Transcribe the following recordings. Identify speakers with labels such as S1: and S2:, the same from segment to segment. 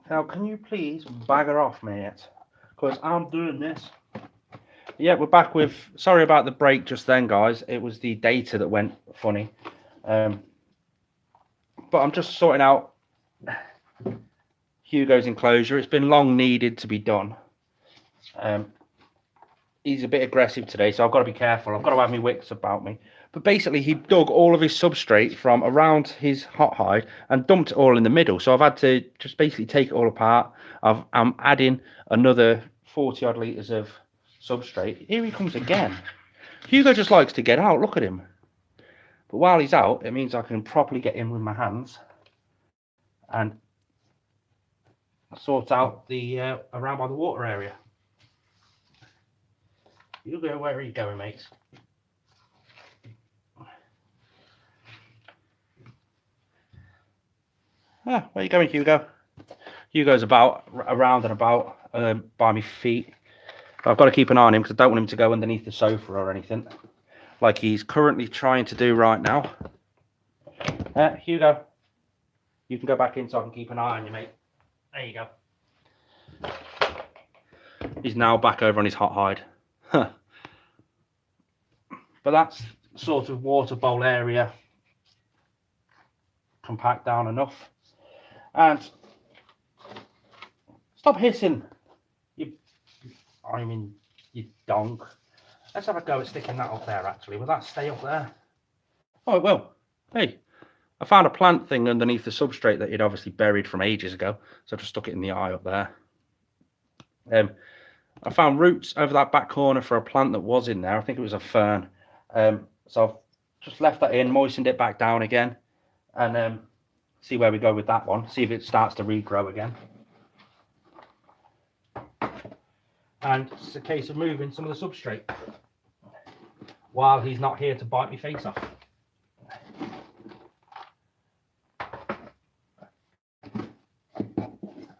S1: Now, can you please bagger off, mate? Because I'm doing this. Yeah, we're back with. Sorry about the break just then, guys. It was the data that went funny. But I'm just sorting out Hugo's enclosure. It's been long needed to be done. He's a bit aggressive today, so I've got to be careful. I've got to have my wits about me. But basically, he dug all of his substrate from around his hot hide and dumped it all in the middle. So I've had to just basically take it all apart. I'm adding another 40 odd litres of substrate. Here he comes again. Hugo just likes to get out. Look at him. But while he's out, it means I can properly get in with my hands and sort out the around by the water area. Hugo, where are you going, mate? Ah, where are you going, Hugo? Hugo's around and about by my feet. But I've got to keep an eye on him because I don't want him to go underneath the sofa or anything, like he's currently trying to do right now. Hugo, you can go back in so I can keep an eye on you, mate. There you go. He's now back over on his hot hide. But that's sort of water bowl area compact down enough. And stop hissing, you donk. Let's have a go at sticking that up there, actually. Will that stay up there? Oh, it will. Hey, I found a plant thing underneath the substrate that you'd obviously buried from ages ago, so I just stuck it in the eye up there. I found roots over that back corner for a plant that was in there. I think it was a fern. So I've just left that in, moistened it back down again, and see where we go with that one. See if it starts to regrow again. And it's a case of moving some of the substrate while he's not here to bite my face off.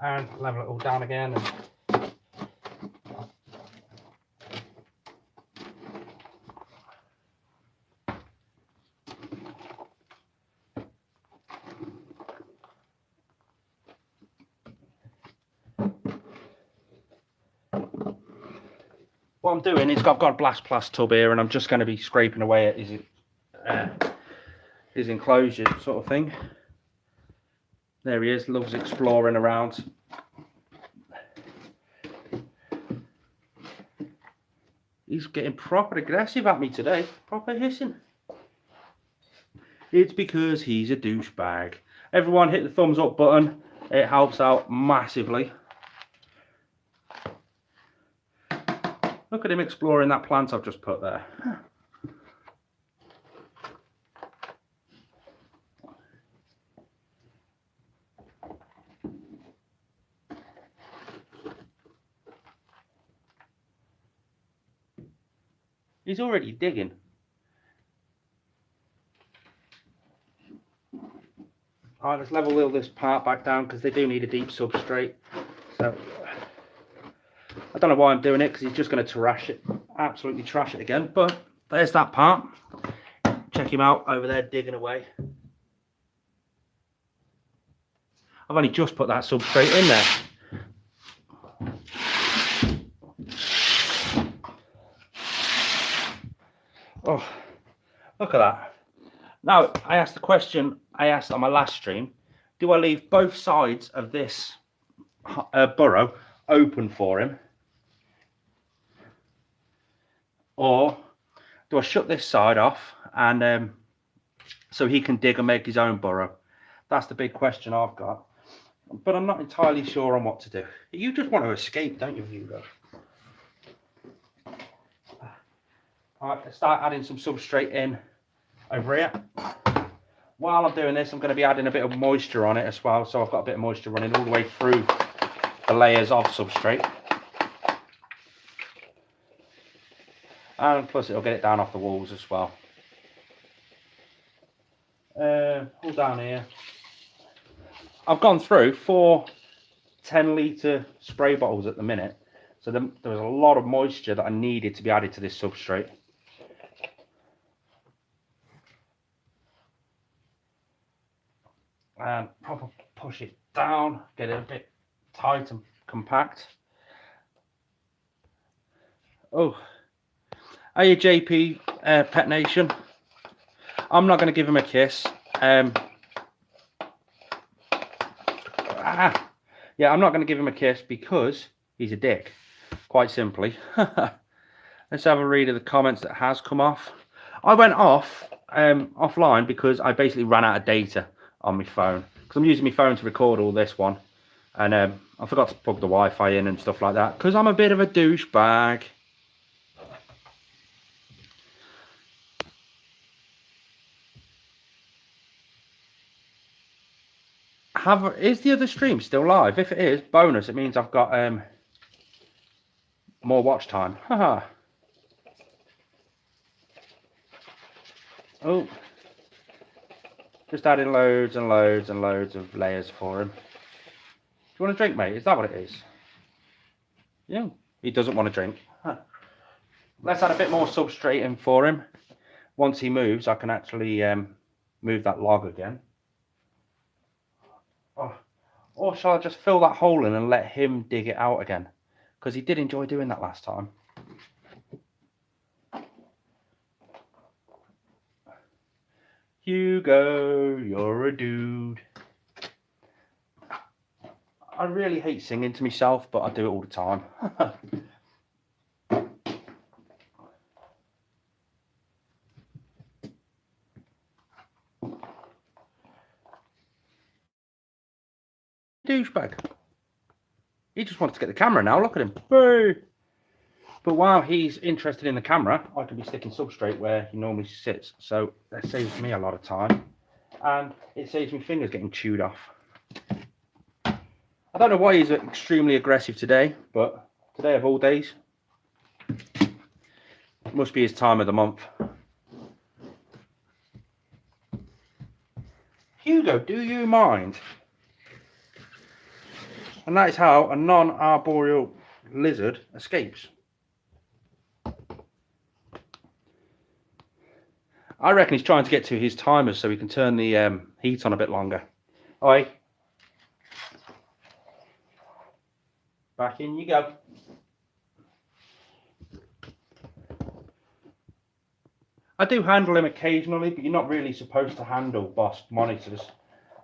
S1: And level it all down again. What I'm doing is I've got a blast plast tub here and I'm just going to be scraping away at his enclosure sort of thing. There he is, loves exploring around. He's getting proper aggressive at me today, proper hissing. It's because he's a douchebag. Everyone hit the thumbs up button, it helps out massively. Look at him exploring that plant I've just put there. He's already digging. Alright, let's level this part back down because they do need a deep substrate. So I don't know why I'm doing it because he's just going to trash it, absolutely trash it again. But there's that part. Check him out over there digging away. I've only just put that substrate in there. Oh, look at that. Now, I asked the question I asked on my last stream. Do I leave both sides of this burrow open for him? Or do I shut this side off and so he can dig and make his own burrow? That's the big question I've got. But I'm not entirely sure on what to do. You just want to escape, don't you, Hugo? Alright, let's start adding some substrate in over here. While I'm doing this, I'm going to be adding a bit of moisture on it as well. So I've got a bit of moisture running all the way through the layers of substrate. And plus it'll get it down off the walls as well. All down here. I've gone through 4 10-litre spray bottles at the minute. So there was a lot of moisture that I needed to be added to this substrate. And proper push it down, get it a bit tight and compact. Oh, are you JP Pet Nation? I'm not going to give him a kiss. Yeah, I'm not going to give him a kiss because he's a dick, quite simply. Let's have a read of the comments that has come off. I went offline because I basically ran out of data on my phone, because I'm using my phone to record all this one, and I forgot to plug the Wi-Fi in and stuff like that because I'm a bit of a douchebag. Is the other stream still live? If it is, bonus. It means I've got more watch time. Haha. Oh, just adding loads and loads and loads of layers for him. Do you want a drink, mate? Is that what it is? Yeah, he doesn't want to drink. Huh. Let's add a bit more substrate in for him. Once he moves, I can actually move that log again. Oh. Or shall I just fill that hole in and let him dig it out again? Because he did enjoy doing that last time. Hugo, you're a dude. I really hate singing to myself, but I do it all the time. Douchebag. He just wants to get the camera now. Look at him. Hey. But while he's interested in the camera, I could be sticking substrate where he normally sits. So that saves me a lot of time. And it saves me fingers getting chewed off. I don't know why he's extremely aggressive today, but today of all days, it must be his time of the month. Hugo, do you mind? And that is how a non-arboreal lizard escapes. I reckon he's trying to get to his timers so he can turn the heat on a bit longer. Oi. Back in you go. I do handle him occasionally, but you're not really supposed to handle bosc monitors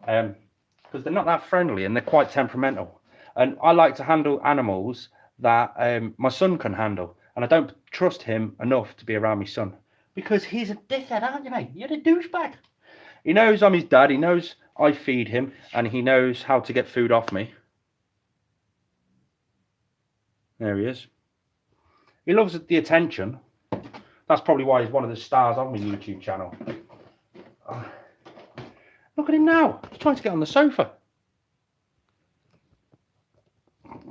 S1: because they're not that friendly and they're quite temperamental. And I like to handle animals that my son can handle, and I don't trust him enough to be around my son because he's a dickhead, aren't you, mate? You're a douchebag. He knows I'm his dad. He knows I feed him, and he knows how to get food off me. There he is. He loves the attention. That's probably why he's one of the stars on my YouTube channel. Oh. Look at him now. He's trying to get on the sofa.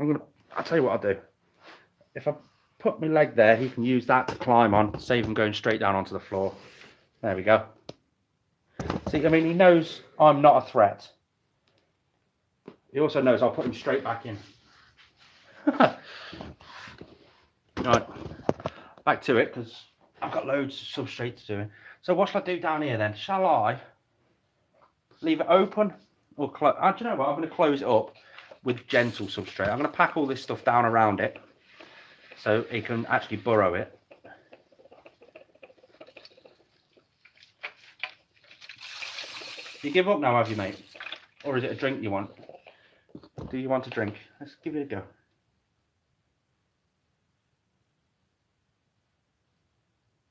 S1: I'll tell you what I'll do. If I put my leg there, he can use that to climb on, save him going straight down onto the floor. There we go. See, I mean, he knows I'm not a threat. He also knows I'll put him straight back in. Right, back to it, because I've got loads of substrate to do. So what shall I do down here then? Shall I leave it open or close? Do you know what? I'm going to close it up with gentle substrate. I'm going to pack all this stuff down around it so it can actually burrow it. You give up now, have you, mate? Or is it a drink you want? Do you want a drink? Let's give it a go.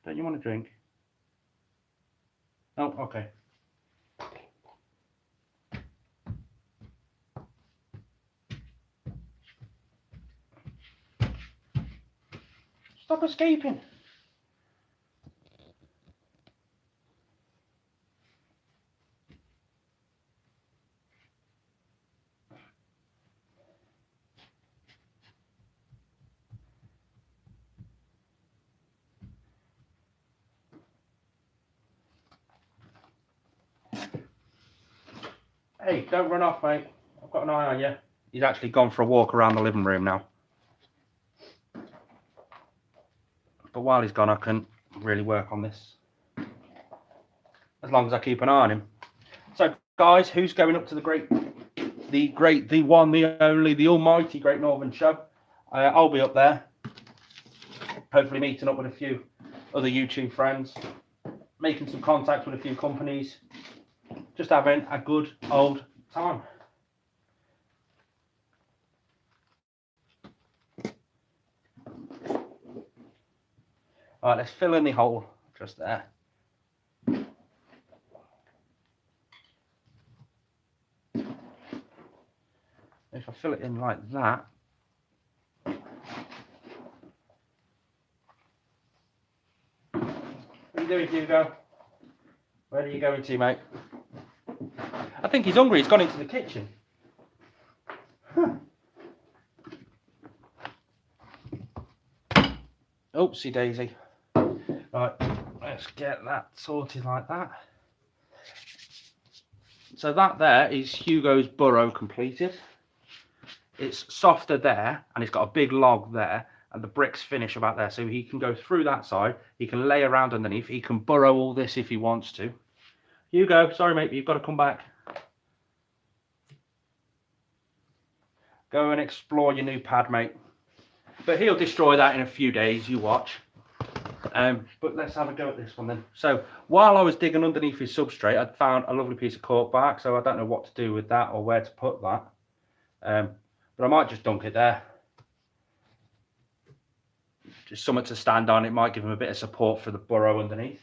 S1: Don't you want a drink? Oh, okay. Stop escaping. Hey, don't run off, mate. I've got an eye on you. He's actually gone for a walk around the living room now. But while he's gone, I can really work on this. As long as I keep an eye on him. So, guys, who's going up to the great the one, the only, the almighty Great Northern Show. I'll be up there, hopefully meeting up with a few other YouTube friends, making some contacts with a few companies, just having a good old time. All right, let's fill in the hole just there. If I fill it in like that, what are you doing, Hugo? Where are you going to, mate? I think he's hungry. He's gone into the kitchen. Oopsie daisy. Right, let's get that sorted like that. So that there is Hugo's burrow completed. It's softer there, and it's got a big log there, and the bricks finish about there. So he can go through that side, he can lay around underneath, he can burrow all this if he wants to. Hugo, sorry mate, but you've got to come back. Go and explore your new pad, mate. But he'll destroy that in a few days, you watch. But let's have a go at this one then. So while I was digging underneath his substrate, I'd found a lovely piece of cork bark, so I don't know what to do with that or where to put that. But I might just dunk it there. Just something to stand on. It might give him a bit of support for the burrow underneath.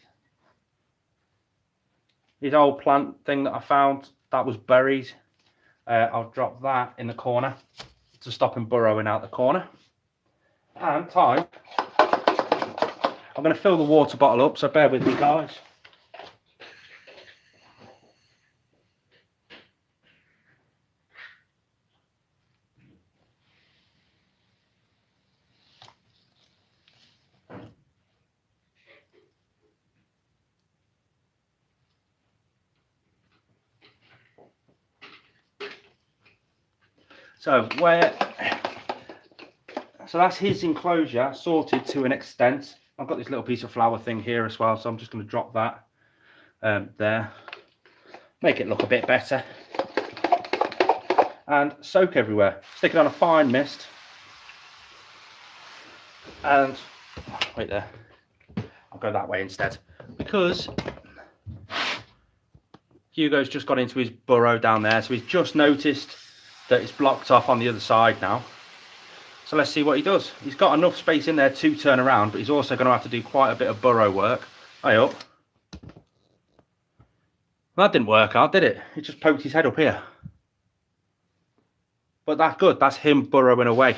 S1: His old plant thing that I found, that was buried. I'll drop that in the corner to stop him burrowing out the corner. And time, I'm going to fill the water bottle up, so bear with me, guys. So that's his enclosure sorted to an extent. I've got this little piece of flower thing here as well, so I'm just going to drop that there, make it look a bit better, and soak everywhere. Stick it on a fine mist, and wait there. I'll go that way instead, because Hugo's just got into his burrow down there, so he's just noticed that it's blocked off on the other side now. So let's see what he does. He's got enough space in there to turn around, but he's also going to have to do quite a bit of burrow work. Hey up. Well, that didn't work out, did it? It just poked his head up here. But that's good. That's him burrowing away,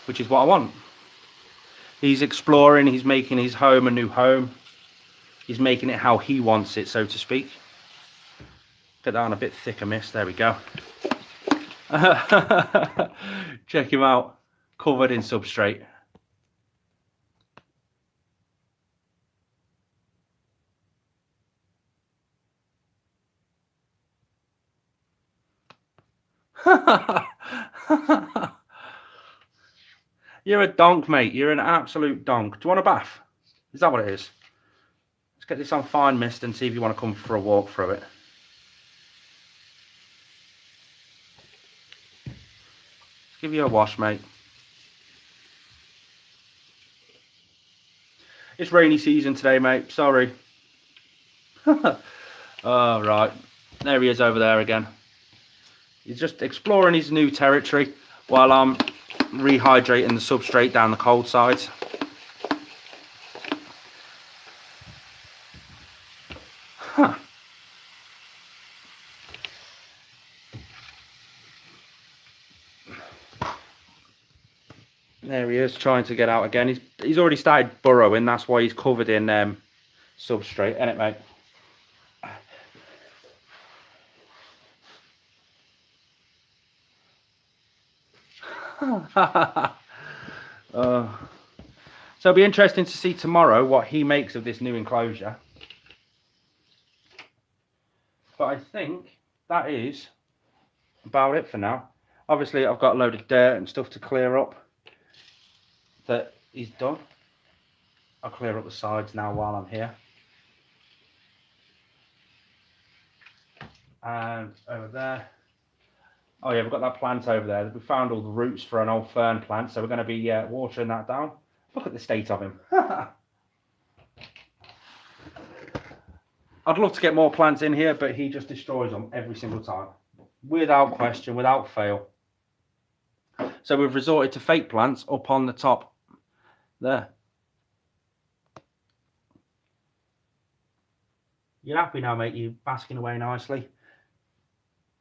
S1: which is what I want. He's exploring. He's making his home a new home. He's making it how he wants it, so to speak. Get that on a bit thicker mist. There we go. Check him out, covered in substrate. You're a donk, mate. You're an absolute donk. Do you want a bath? Is that what it is? Let's get this on fine mist and see if you want to come for a walk through it. Give you a wash, mate. It's rainy season today, mate. Sorry. Oh, right. There he is over there again. He's just exploring his new territory while I'm rehydrating the substrate down the cold sides. Huh. There he is, trying to get out again. He's already started burrowing. That's why he's covered in substrate, isn't it, mate? So it'll be interesting to see tomorrow what he makes of this new enclosure. But I think that is about it for now. Obviously, I've got a load of dirt and stuff to clear up that he's done. I'll clear up the sides now while I'm here. And over there, Oh yeah, we've got that plant over there. We found all the roots for an old fern plant, so we're going to be watering that down. Look at the state of him. I'd love to get more plants in here, but he just destroys them every single time. Without question, without fail. So we've resorted to fake plants up on the top there. You're happy now, mate? You basking away nicely?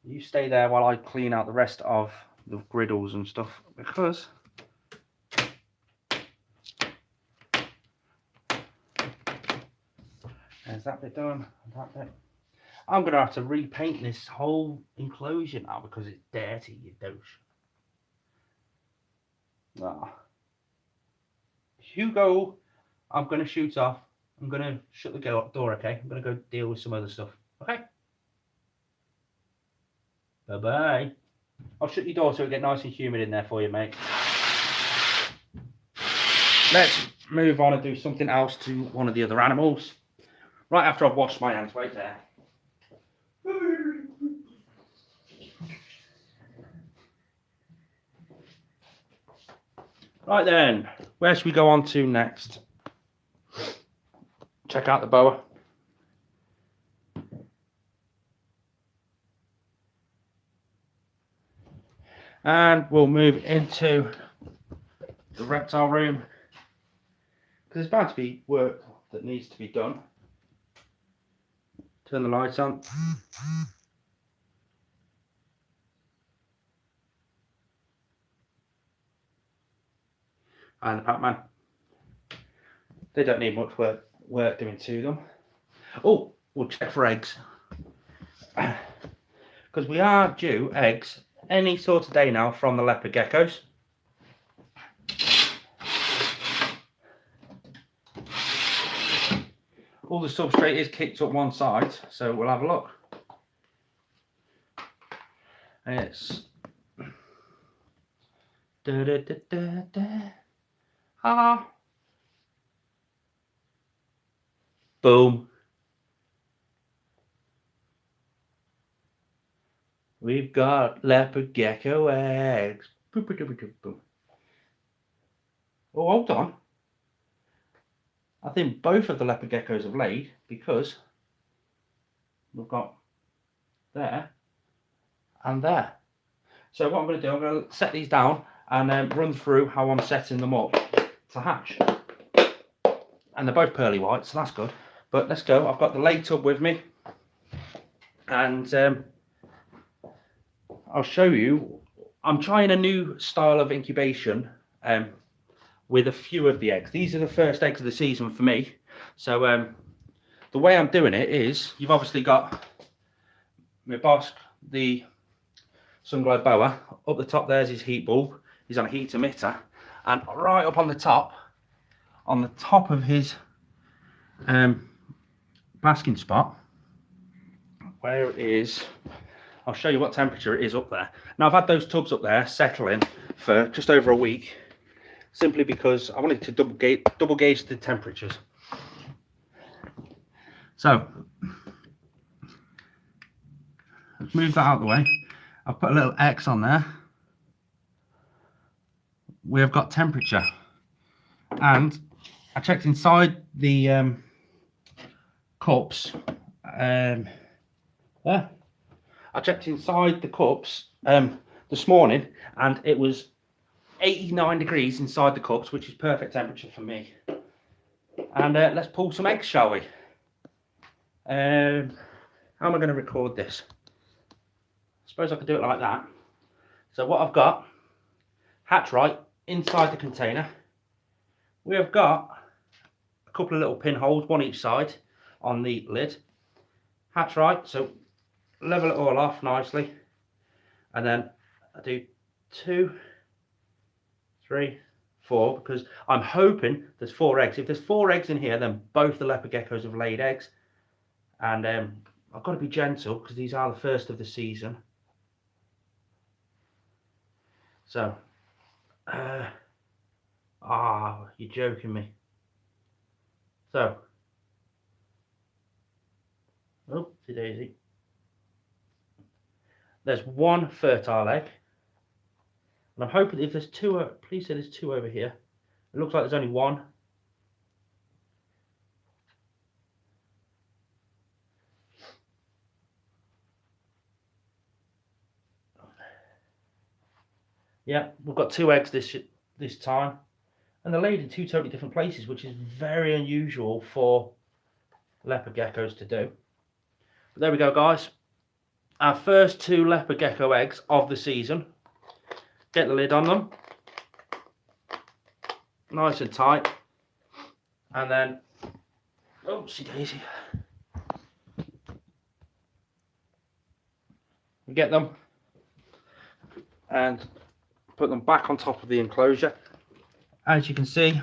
S1: You stay there while I clean out the rest of the griddles and stuff, because there's that bit done, that bit. I'm going to have to repaint this whole enclosure now because it's dirty, you douche. Ah. Hugo, I'm going to shoot off. I'm going to shut the door, okay? I'm going to go deal with some other stuff, okay? Bye-bye. I'll shut your door so it get nice and humid in there for you, mate. Let's move on and do something else to one of the other animals. Right after I've washed my hands, right there. Right then, where should we go on to next? Check out the boa. And we'll move into the reptile room, because there's bound to be work that needs to be done. Turn the lights on. And the Pac-Man. They don't need much work doing to them. Oh, we'll check for eggs. Because we are due eggs any sort of day now from the leopard geckos. All the substrate is kicked up one side, so we'll have a look. It's ah, boom. We've got leopard gecko eggs. Boom, boom, boom, boom, boom. Oh, hold on. I think both of the leopard geckos have laid, because we've got there and there. So what I'm going to do, I'm going to set these down and run through how I'm setting them up to hatch. And they're both pearly white, so that's good. But let's go. I've got the lay tub with me, and I'll show you. I'm trying a new style of incubation with a few of the eggs. These are the first eggs of the season for me. So the way I'm doing it is, you've obviously got my bosc, the sun-glowed boa. Up the top there's his heat bulb. He's on a heat emitter. And right up on the top of his basking spot, where it is, I'll show you what temperature it is up there. Now I've had those tubs up there settling for just over a week, simply because I wanted to double gauge the temperatures. So let's move that out of the way. I've put a little X on there. We have got temperature, and I checked inside the cups. I checked inside the cups this morning, and it was 89 degrees inside the cups, which is perfect temperature for me. And let's pull some eggs, shall we? How am I going to record this? I suppose I could do it like that. So what I've got, hatch right inside the container. We have got a couple of little pinholes, one each side on the lid. Hatch right, so level it all off nicely, and then I do 2, 3, 4, because I'm hoping there's 4 eggs. If there's 4 eggs in here, then both the leopard geckos have laid eggs. And I've got to be gentle because these are the first of the season. So, you're joking me. So, oopsie daisy. there's one fertile egg. And I'm hoping if there's two, please say there's two over here. It looks like there's only one. Yeah, we've got two eggs this time. And they're laid in two totally different places, which is very unusual for leopard geckos to do. But there we go, guys. Our first two leopard gecko eggs of the season. Get the lid on them. Nice and tight. And then, oopsie daisy. We get them and put them back on top of the enclosure. As you can see,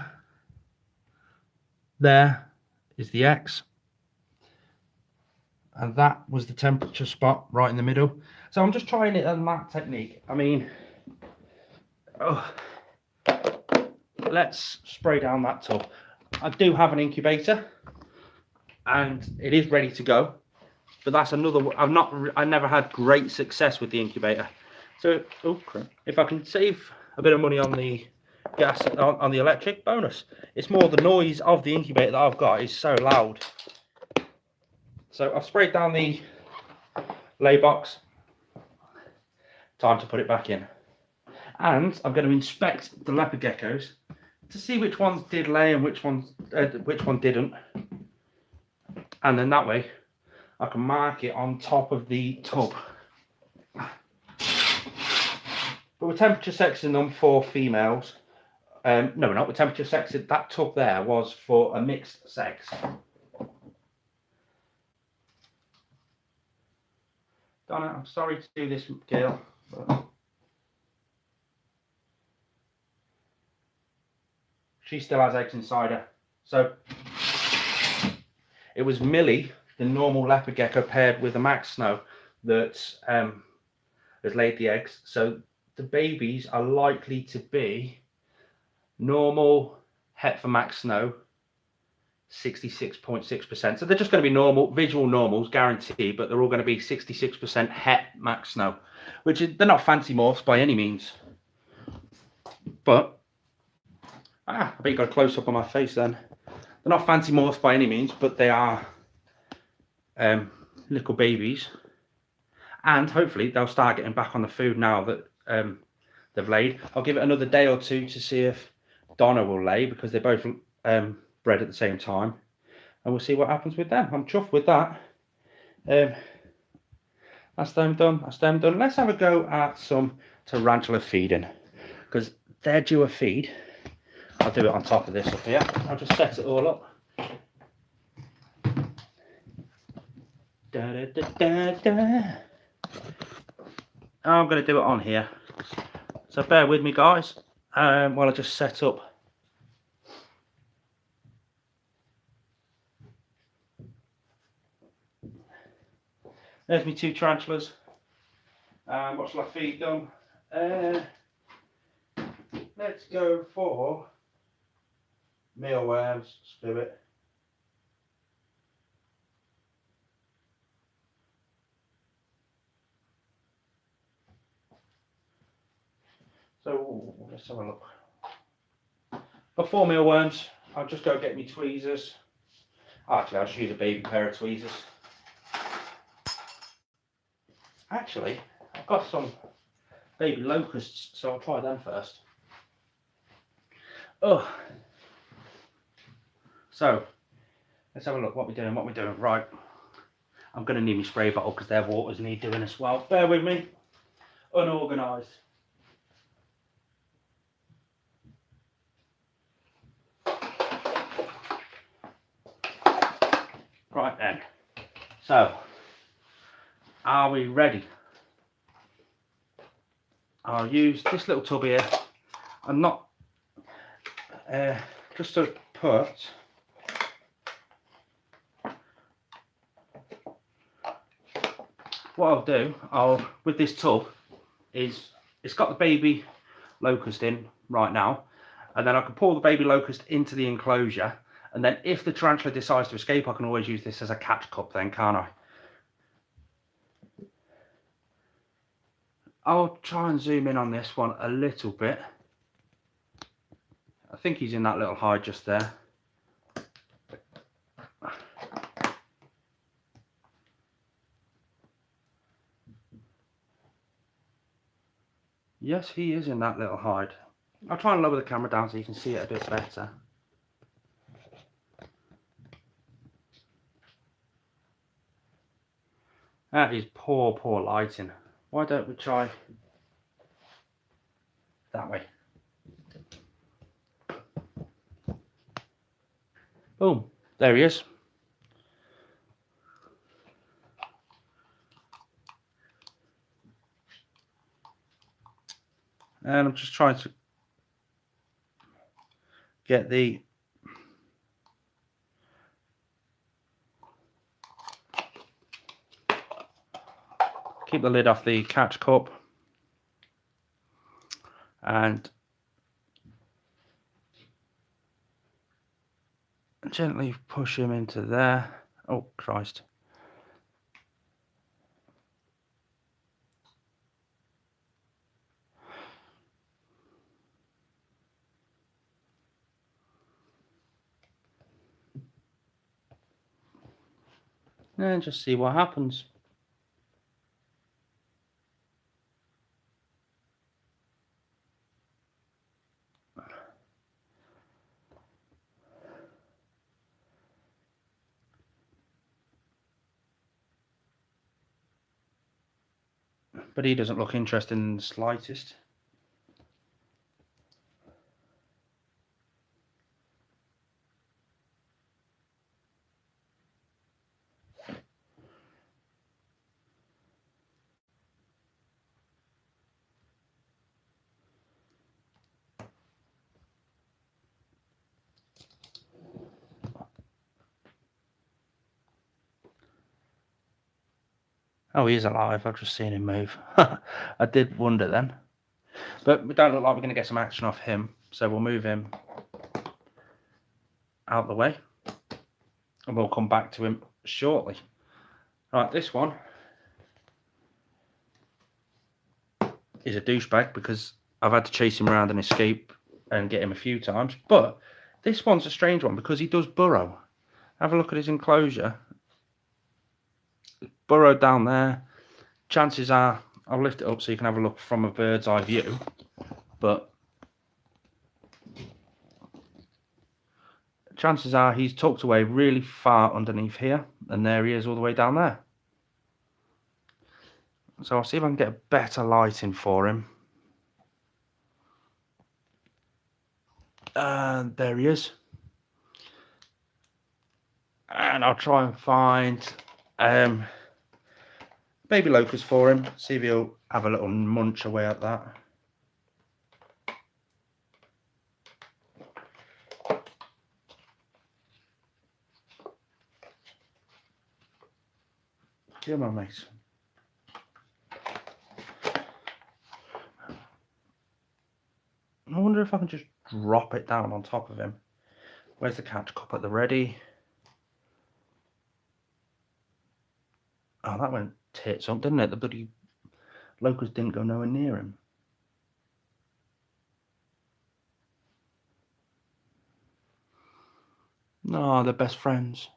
S1: there is the X. And that was the temperature spot right in the middle. So I'm just trying it on that technique. I mean, let's spray down that tub. I do have an incubator and it is ready to go, but that's another, I never had great success with the incubator. So if I can save a bit of money on the gas, on the electric, bonus. It's more the noise of the incubator that I've got is so loud. So I've sprayed down the lay box. Time to put it back in. And I'm going to inspect the leopard geckos to see which ones did lay and which one didn't. And then that way I can mark it on top of the tub. But we're temperature sexing them for females. No, we're not. We're temperature sexing. That tub there was for a mixed sex. Donna, I'm sorry to do this, girl. But she still has eggs inside her. So it was Millie, the normal leopard gecko, paired with a Max Snow that has laid the eggs. So the babies are likely to be normal het for Max Snow, 66.6%. So they're just going to be normal, visual normals, guaranteed, but they're all going to be 66% het Max Snow, which is, they're not fancy morphs by any means. But, I bet you got a close up on my face then. They're not fancy morphs by any means, but they are little babies. And hopefully they'll start getting back on the food now that they've laid. I'll give it another day or two to see if Donna will lay, because they both bred at the same time, and we'll see what happens with them. I'm chuffed with that. That's them done. That's them done. Let's have a go at some tarantula feeding, because they're due a feed. I'll do it on top of this up here. I'll just set it all up. Da, da, da, da, da. I'm going to do it on here, so bear with me, guys, while I just set up. There's me two tarantulas. What shall I feed them? Let's go for mealworms, spirit. So let's have a look. For 4 mealworms, I'll just go get me tweezers. Actually, I'll just use a baby pair of tweezers. Actually, I've got some baby locusts, so I'll try them first. Oh, so let's have a look. What we're doing. Right, I'm going to need my spray bottle because their waters need doing as well. Bear with me. Unorganised. Right then. So, are we ready? I'll use this little tub here. I'm not just to put what I'll do, with this tub is it's got the baby locust in right now, and then I can pour the baby locust into the enclosure, and then if the tarantula decides to escape, I can always use this as a catch cup then, can't I? I'll try and zoom in on this one a little bit. I think he's in that little hide just there. Yes, he is in that little hide. I'll try and lower the camera down so you can see it a bit better. That is poor lighting. Why don't we try that way? Boom, there he is. And I'm just trying to get keep the lid off the catch cup and gently push him into there. Oh Christ. And just see what happens. But he doesn't look interested in the slightest. Oh, he is alive. I've just seen him move. I did wonder then. But we don't look like we're going to get some action off him. So we'll move him out of the way. And we'll come back to him shortly. Right, this one is a douchebag because I've had to chase him around and escape and get him a few times. But this one's a strange one because he does burrow. Have a look at his enclosure. Burrowed down there. Chances are, I'll lift it up so you can have a look from a bird's eye view. But chances are he's tucked away really far underneath here. And there he is all the way down there. So I'll see if I can get a better lighting for him. And there he is. And I'll try and find baby locust for him. See if he'll have a little munch away at that. Come on, mate. I wonder if I can just drop it down on top of him. Where's the catch cup at the ready? Oh, that went tits up, didn't it? The bloody locust didn't go nowhere near him. No, they're best friends.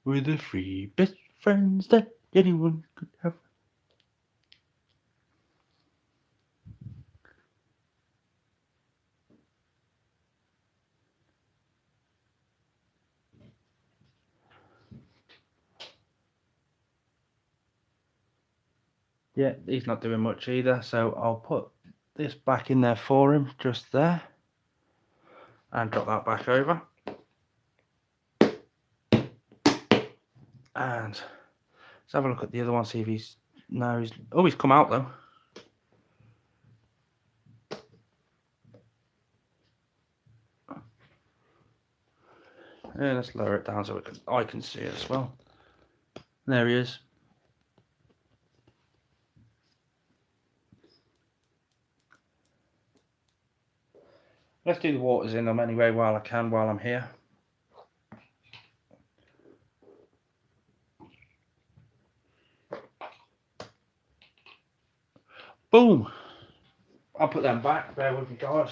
S1: We're the three best friends that anyone could have. Yeah, he's not doing much either, so I'll put this back in there for him, just there. And drop that back over. And let's have a look at the other one, see if he's... No, he's... Oh, he's come out, though. Yeah, let's lower it down so I can see it as well. There he is. Let's do the waters in them anyway while I can, while I'm here. Boom. I'll put them back. Bear with me, guys.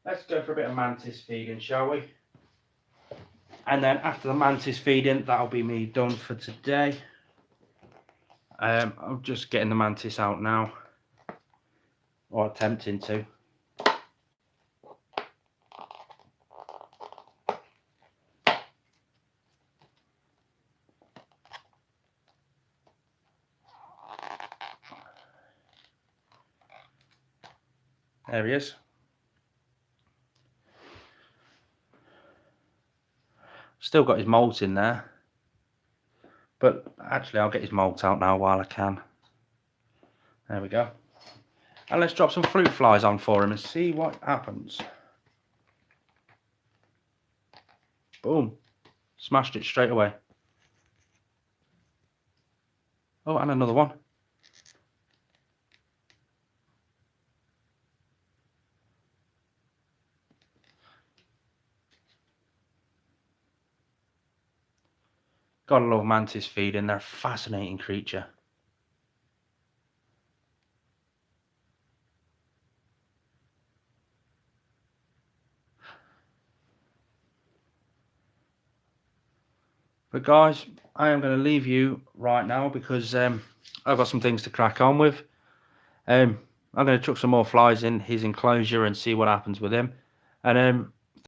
S1: Let's go for a bit of mantis feeding, shall we? And then after the mantis feeding, that'll be me done for today. I'm just getting the mantis out now, or attempting to. There he is. Still got his molt in there, but actually I'll get his molt out now while I can. There we go. And let's drop some fruit flies on for him and see what happens. Boom. Smashed it straight away. Oh, and another one. Gotta love mantis feeding, they're a fascinating creature. But guys, I am going to leave you right now because I've got some things to crack on with. I'm going to chuck some more flies in his enclosure and see what happens with him. And